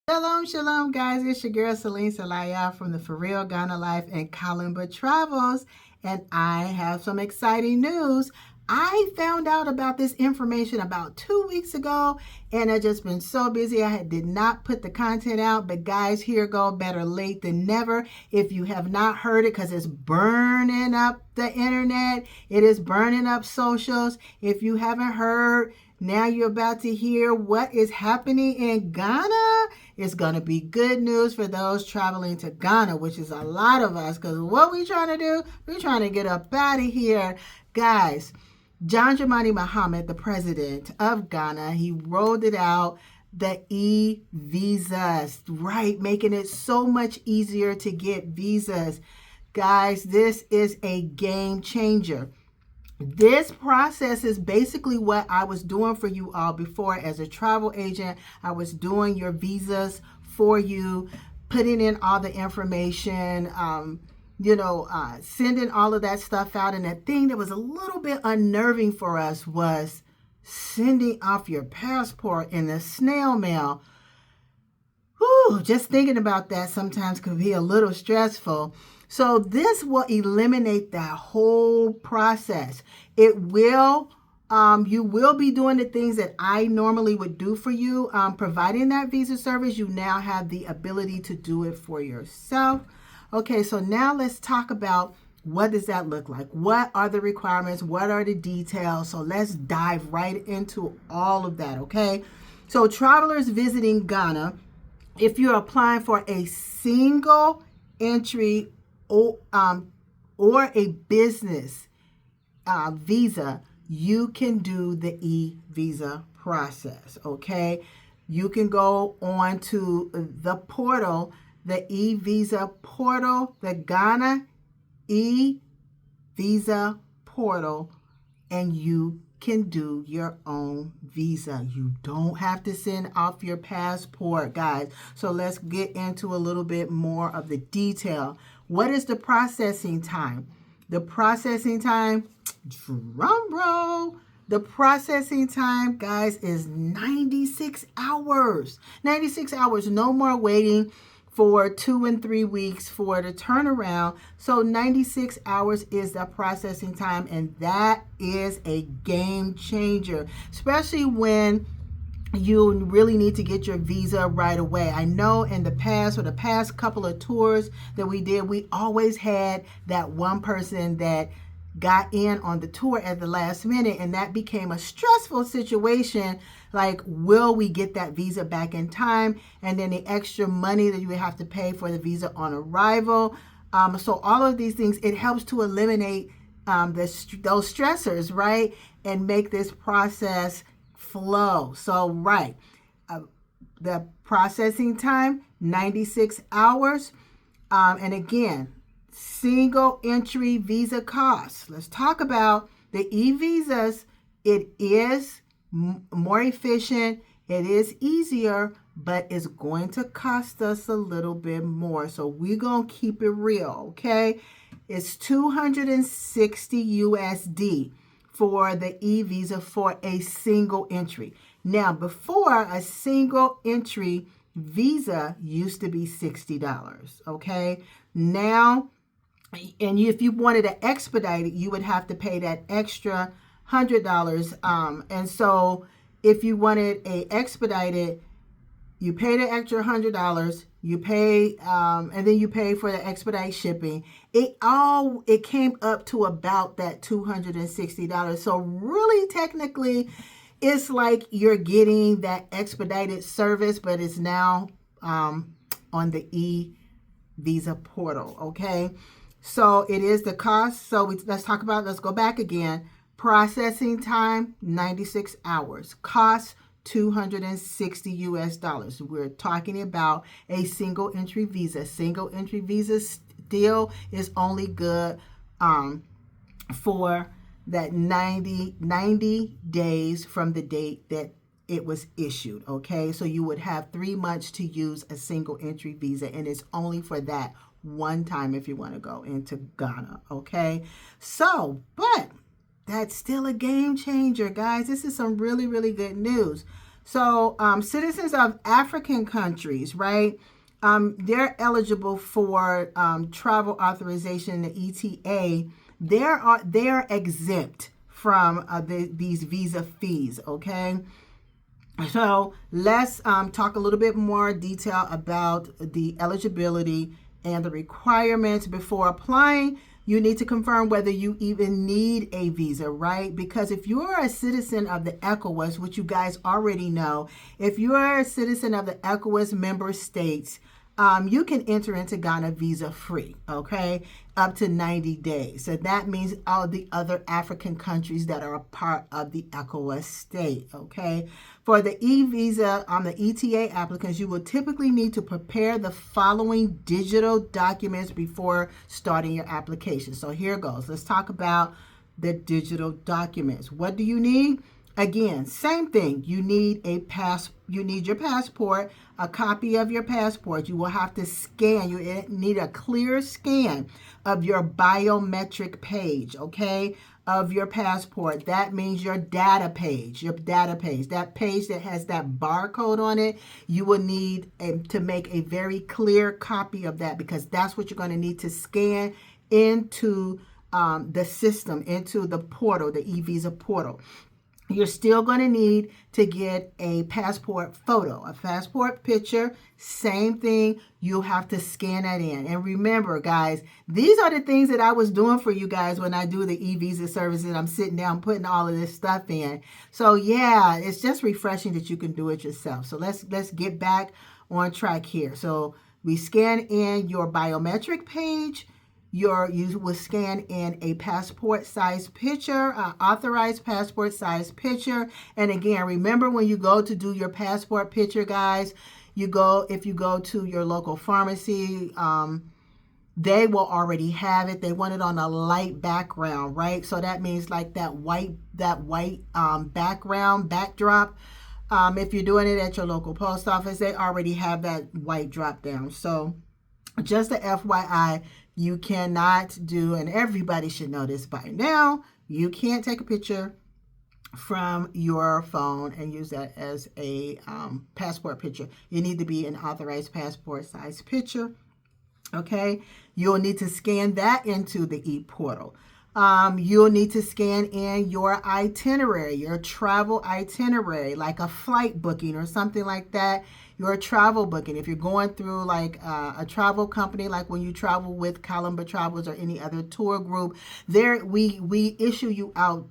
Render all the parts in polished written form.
Shalom, shalom, guys. It's your girl, Celine Salaya from the For Real Ghana Life and Kalimba Travels. And I have some exciting news. I found out about this information about 2 weeks ago, and I've just been so busy. Did not put the content out, but guys, here go, better late than never. If you have not heard it, because it's burning up the internet, it is burning up socials. If you haven't heard, now you're about to hear what is happening in Ghana. It's going to be good news for those traveling to Ghana, which is a lot of us, because what we trying to do? We're trying to get up out of here. Guys, John Dramani Mahama, the president of Ghana, he rolled it out, the e-visas, right? Making it so much easier to get visas. Guys, this is a game changer. This process is basically what I was doing for you all before as a travel agent. I was doing your visas for you, putting in all the information, sending all of that stuff out. And the thing that was a little bit unnerving for us was sending off your passport in the snail mail. Whew, just thinking about that sometimes could be a little stressful. So this will eliminate that whole process. It will, you will be doing the things that I normally would do for you. Providing that visa service, you now have the ability to do it for yourself. Okay, so now let's talk about what does that look like? What are the requirements? What are the details? So let's dive right into all of that, okay? So travelers visiting Ghana, if you're applying for a single entry or a business visa, you can do the e-visa process, okay? You can go on to the portal, the e-visa portal, the Ghana e-visa portal, and you can do your own visa. You don't have to send off your passport, guys. So let's get into a little bit more of the detail. What is the processing time? The processing time, drum roll. The processing time, guys, is 96 hours. 96 hours, no more waiting for 2 and 3 weeks for the turnaround. So 96 hours is the processing time, and that is a game changer, especially when you really need to get your visa right away. I know in the past, or the past couple of tours that we did, we always had that one person that got in on the tour at the last minute, and that became a stressful situation. Like, will we get that visa back in time? And then the extra money that you would have to pay for the visa on arrival. So all of these things, it helps to eliminate those stressors, right? And make this process flow. So, right, the processing time, 96 hours. And again, single entry visa costs. Let's talk about the e-visas. It is more efficient. It is easier, but it's going to cost us a little bit more. So we're going to keep it real, okay? It's $260 USD for the e-visa for a single entry. Now, before, a single entry visa used to be $60, okay? Now, and if you wanted to expedite it, you would have to pay that extra $100. And so if you wanted a expedited, you pay the extra $100, you pay, and then you pay for the expedite shipping. It came up to about that $260. So really, technically, it's like you're getting that expedited service, but it's now on the e-visa portal, okay? So it is the cost. So let's go back again. Processing time, 96 hours. Cost, $260 US. We're talking about a single entry visa. Single entry visa still is only good for that 90 days from the date that it was issued, okay? So you would have 3 months to use a single entry visa, and it's only for that one time if you want to go into Ghana, okay? So, but that's still a game changer, guys. This is some really, really good news. So citizens of African countries, right? They're eligible for travel authorization, the ETA. They're exempt from these visa fees. Okay. So let's talk a little bit more detail about the eligibility and the requirements before applying. You need to confirm whether you even need a visa, right? Because if you're a citizen of the ECOWAS, which you guys already know, if you're a citizen of the ECOWAS member states, you can enter into Ghana visa free, okay, up to 90 days. So that means all the other African countries that are a part of the ECOWAS state, okay. For the e-visa on the ETA applicants, you will typically need to prepare the following digital documents before starting your application. So here goes. Let's talk about the digital documents. What do you need? Again, same thing. You need you need your passport, a copy of your passport. You will have to scan. You need a clear scan of your biometric page, okay, of your passport. That means your data page, that page that has that barcode on it. You will need to make a very clear copy of that, because that's what you're going to need to scan into the system, into the portal, the e-visa portal. You're still going to need to get a passport photo, a passport picture. Same thing. You'll have to scan that in. And remember, guys, these are the things that I was doing for you guys when I do the e-visa services. I'm sitting down putting all of this stuff in. So yeah, it's just refreshing that you can do it yourself. So let's get back on track here. So we scan in your biometric page. You will scan in a passport size picture, authorized passport size picture. And again, remember, when you go to do your passport picture, guys, if you go to your local pharmacy, they will already have it. They want it on a light background, right? So that means like that white backdrop. If you're doing it at your local post office, they already have that white drop down. So just a FYI, you cannot do, and everybody should know this by now, you can't take a picture from your phone and use that as a passport picture. You need to be an authorized passport size picture, okay? You'll need to scan that into the e-portal. You'll need to scan in your itinerary, your travel itinerary, like a flight booking or something like that. Your travel booking, if you're going through like a travel company, like when you travel with Columba Travels or any other tour group, there we issue you out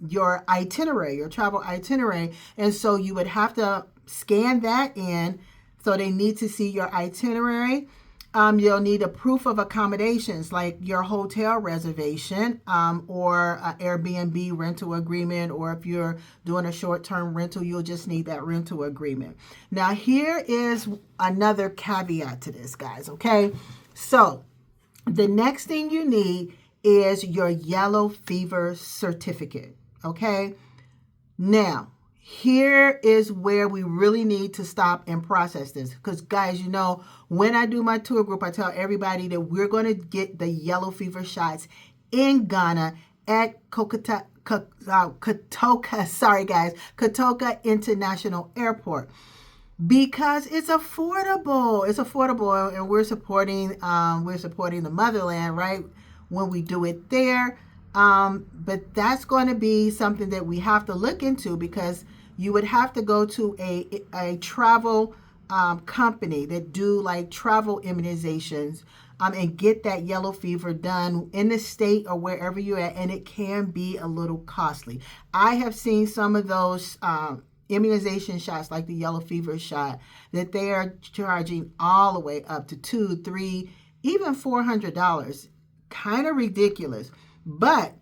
your itinerary, your travel itinerary, and so you would have to scan that in. So they need to see your itinerary. You'll need a proof of accommodations, like your hotel reservation or an Airbnb rental agreement, or if you're doing a short-term rental, you'll just need that rental agreement. Now, here is another caveat to this, guys, okay? So the next thing you need is your yellow fever certificate, okay? Now, here is where we really need to stop and process this, because guys, you know, when I do my tour group, I tell everybody that we're going to get the yellow fever shots in Ghana at Kotoka International Airport, because it's affordable. It's affordable, and we're supporting the motherland, right? When we do it there. But that's going to be something that we have to look into, because you would have to go to a travel company that do like travel immunizations and get that yellow fever done in the state or wherever you're at, and it can be a little costly. I have seen some of those immunization shots, like the yellow fever shot, that they are charging all the way up to $200, $300, even $400. Kind of ridiculous. But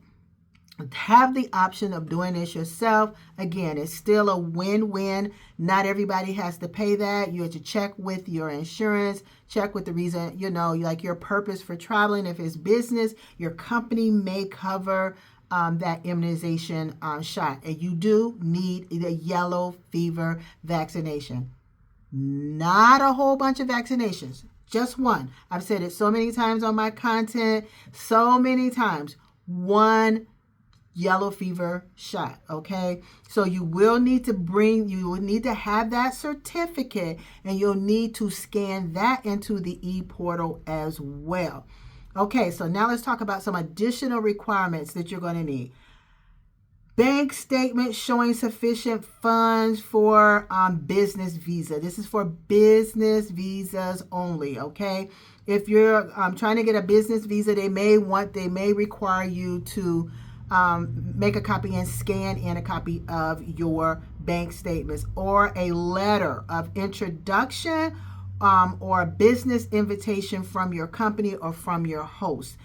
have the option of doing this yourself. Again, it's still a win-win. Not everybody has to pay that. You have to check with your insurance, check with the reason, you know, like your purpose for traveling. If it's business, your company may cover that immunization shot. And you do need the yellow fever vaccination. Not a whole bunch of vaccinations. Just one. I've said it so many times on my content, so many times. One yellow fever shot. Okay, so you will need to have that certificate, and you'll need to scan that into the e-portal as well. Okay, so now let's talk about some additional requirements that you're going to need. Bank statement showing sufficient funds for business visa. This is for business visas only, okay? If you're trying to get a business visa, they may require you to make a copy and scan in a copy of your bank statements, or a letter of introduction or a business invitation from your company or from your host.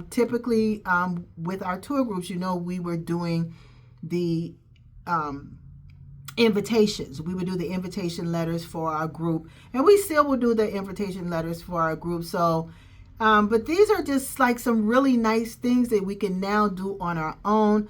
Typically, with our tour groups, we were doing the invitations. We would do the invitation letters for our group, and we still will do the invitation letters for our group. So, but these are just like some really nice things that we can now do on our own.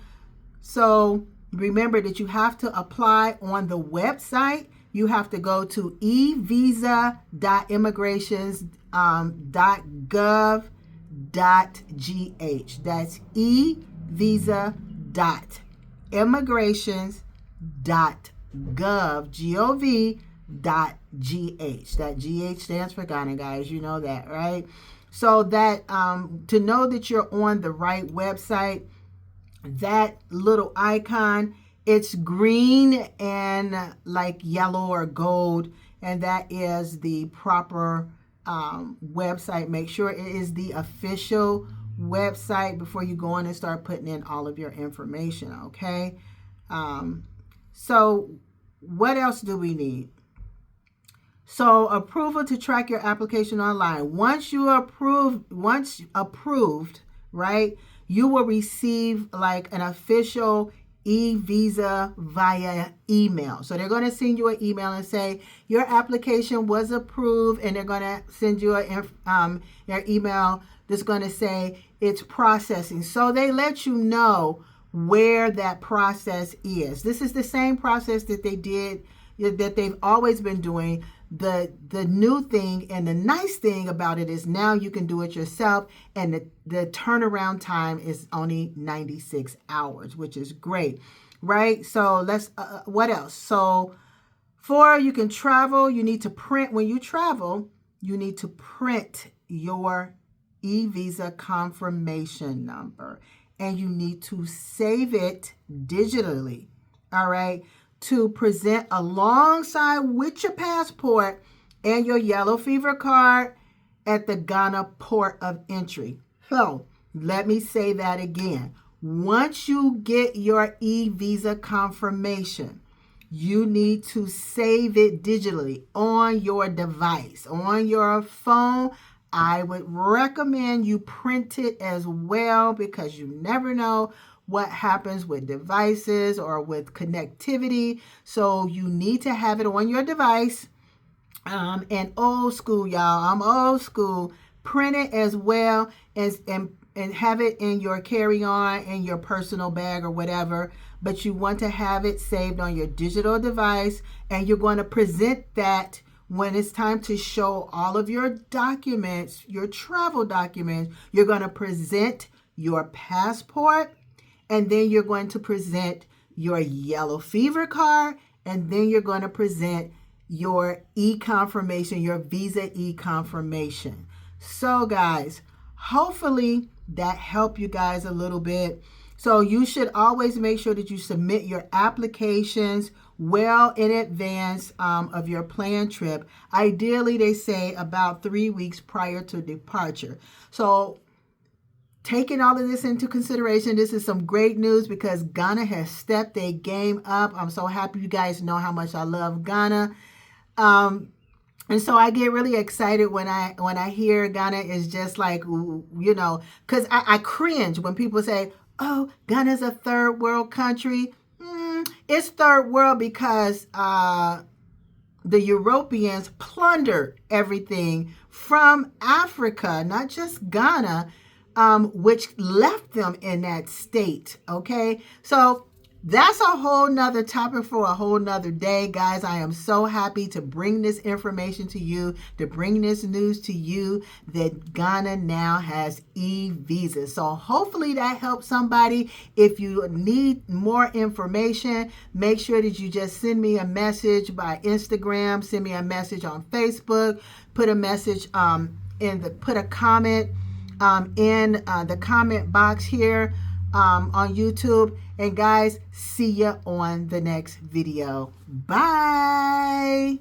So remember that you have to apply on the website. You have to go to evisa.immigration.gov.gh. That's evisa.immigration.gov.gh. That GH stands for Ghana, guys. You know that, right? So that to know that you're on the right website, that little icon, it's green and like yellow or gold, and that is the proper website. Make sure it is the official website before you go in and start putting in all of your information, okay? So what else do we need? So approval to track your application online. Once approved, right, you will receive like an official e-visa via email. So they're going to send you an email and say your application was approved, and they're going to send you your email that's going to say it's processing. So they let you know where that process is. This is the same process that they've always been doing. The new thing and the nice thing about it is now you can do it yourself, and the turnaround time is only 96 hours, which is great, right? So let's what else? So you can travel, you need to print. When you travel, you need to print your e-visa confirmation number, and you need to save it digitally, all right, to present alongside with your passport and your yellow fever card at the Ghana port of entry. So let me say that again. Once you get your e-visa confirmation, you need to save it digitally on your device, on your phone. I would recommend you print it as well, because you never know what happens with devices or with connectivity. So you need to have it on your device. And old school, y'all, I'm old school. Print it as well and have it in your carry-on, in your personal bag or whatever. But you want to have it saved on your digital device, and you're going to present that when it's time to show all of your documents, your travel documents. You're going to present your passport, and then you're going to present your yellow fever card, and then you're going to present your e-confirmation, your visa e-confirmation. So guys, hopefully that helped you guys a little bit. So you should always make sure that you submit your applications well in advance of your planned trip. Ideally, they say about 3 weeks prior to departure. So taking all of this into consideration, this is some great news, because Ghana has stepped their game up. I'm so happy. You guys know how much I love Ghana. And so I get really excited when I hear Ghana is just like, because I cringe when people say, oh, Ghana's a third world country. It's third world because the Europeans plundered everything from Africa, not just Ghana, which left them in that state, okay? So that's a whole nother topic for a whole nother day, guys. I am so happy to bring this information to you, to bring this news to you that Ghana now has e-visas. So hopefully that helps somebody. If you need more information, make sure that you just send me a message by Instagram, send me a message on Facebook, put a message put a comment in the comment box here on YouTube. And guys, see ya on the next video. Bye.